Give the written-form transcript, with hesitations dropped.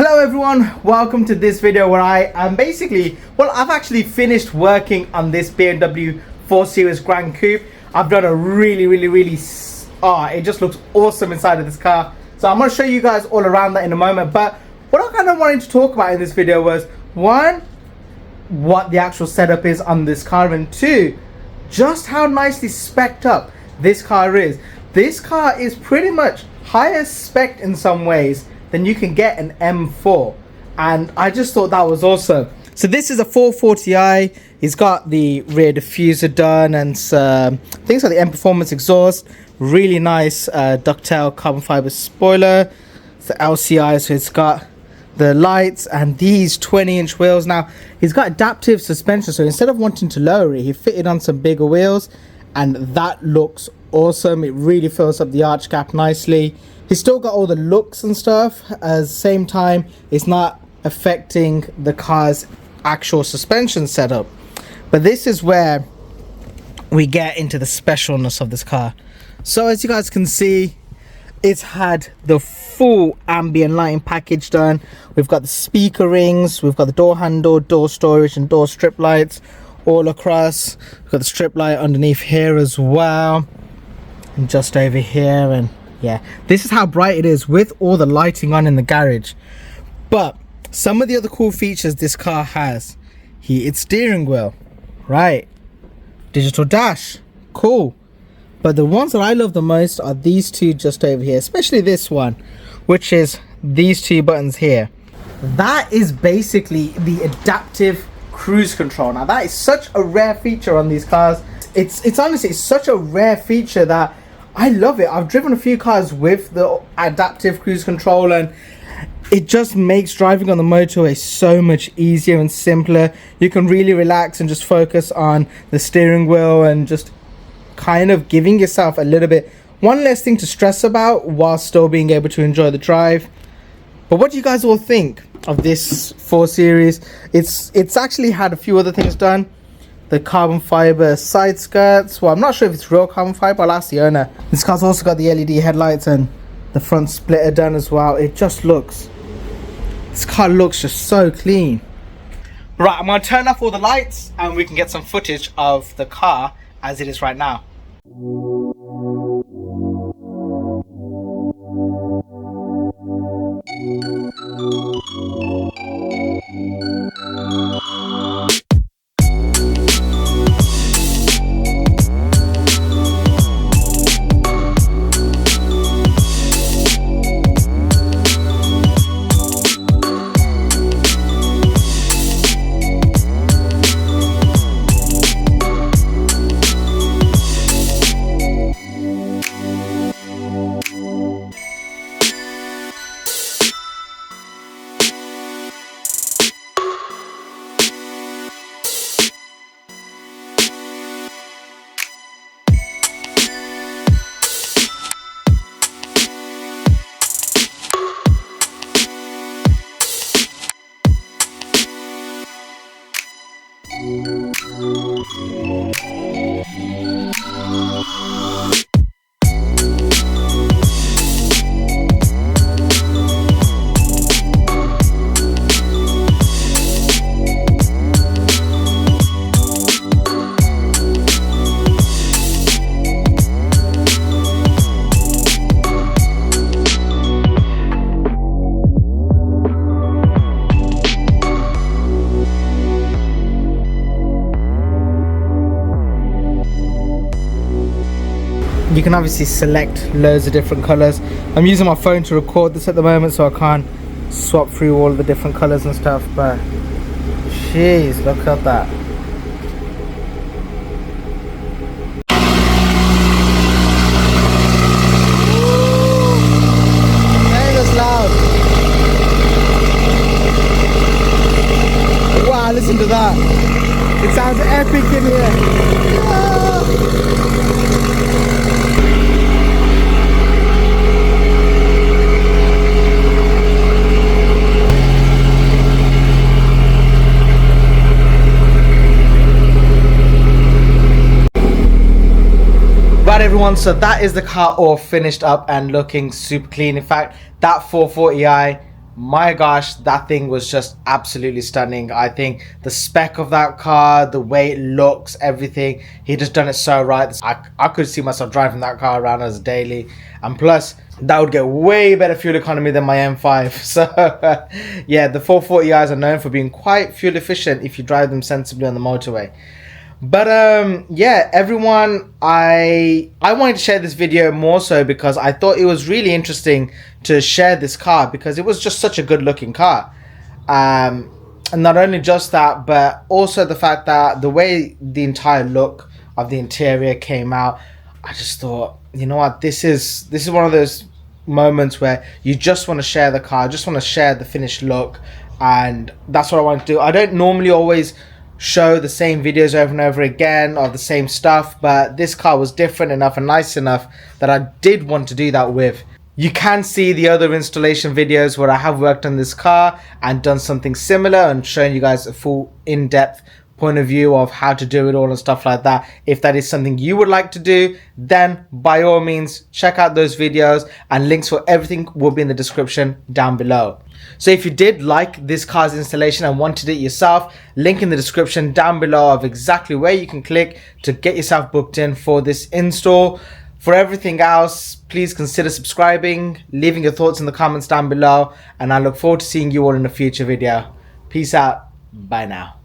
Hello everyone, welcome to this video where I am I've actually finished working on this BMW 4 Series Gran Coupe. I've done a really, it just looks awesome inside of this car. So I'm going to show you guys all around that in a moment. But what I kind of wanted to talk about in this video was, one, what the actual setup is on this car, and two, just how nicely specced up this car is. This car is pretty much higher spec in some ways than you can get an M4, and I just thought that was awesome. So this is a 440i. It's got the rear diffuser done and things like the M Performance exhaust, really nice ducktail carbon fiber spoiler. It's the LCI, so it's got the lights and these 20-inch wheels. Now he's got adaptive suspension, so instead of wanting to lower it, he fitted on some bigger wheels, and that looks awesome. It really fills up the arch gap nicely. He's still got all the looks and stuff. At the same time, it's not affecting the car's actual suspension setup. But this is where we get into the specialness of this car. So as you guys can see, it's had the full ambient lighting package done. We've got the speaker rings, we've got the door handle, door storage and door strip lights all across. We've got the strip light underneath here as well, and just over here. And yeah, this is how bright it is with all the lighting on in the garage. But some of the other cool features this car has: heated steering wheel, right? Digital dash, cool. But the ones that I love the most are these two just over here, especially this one, which is these two buttons here. That is basically the adaptive cruise control. Now that is such a rare feature on these cars. It's honestly, it's such a rare feature that I love it. I've driven a few cars with the adaptive cruise control, and it just makes driving on the motorway so much easier and simpler. You can really relax and just focus on the steering wheel and just kind of giving yourself a little bit one less thing to stress about while still being able to enjoy the drive. But what do you guys all think of this 4 Series? It's actually had a few other things done. The carbon fiber side skirts. Well, I'm not sure if it's real carbon fiber. I'll ask the owner. This car's also got the LED headlights and the front splitter done as well. It just looks, this car looks just so clean. Right, I'm going to turn off all the lights and we can get some footage of the car as it is right now. You can obviously select loads of different colors. I'm using my phone to record this at the moment, so I can't swap through all of the different colors and stuff, but jeez, look at that. That is loud. Wow, listen to that. It sounds epic in here. Ah. Right everyone, so that is the car all finished up and looking super clean. In fact, that 440i my gosh, that thing was just absolutely stunning. I think the spec of that car, the way it looks, everything, he just done it so right. I could see myself driving that car around as a daily, and plus that would get way better fuel economy than my M5. So yeah, the 440i's are known for being quite fuel efficient if you drive them sensibly on the motorway. But yeah, everyone, I wanted to share this video more so because I thought it was really interesting to share this car because it was just such a good looking car. And not only just that, but also the fact that the way the entire look of the interior came out, I just thought, you know what, this is one of those moments where you just want to share the car, just want to share the finished look, and that's what I want to do. I don't normally always show the same videos over and over again or the same stuff, but this car was different enough and nice enough that I did want to do that with. You can see the other installation videos where I have worked on this car and done something similar and shown you guys a full in-depth point of view of how to do it all and stuff like that. If that is something you would like to do, then by all means check out those videos, and links for everything will be in the description down below. So if you did like this car's installation and wanted it yourself, link in the description down below of exactly where you can click to get yourself booked in for this install. For everything else, please consider subscribing, leaving your thoughts in the comments down below, and I look forward to seeing you all in a future video. Peace out. Bye now.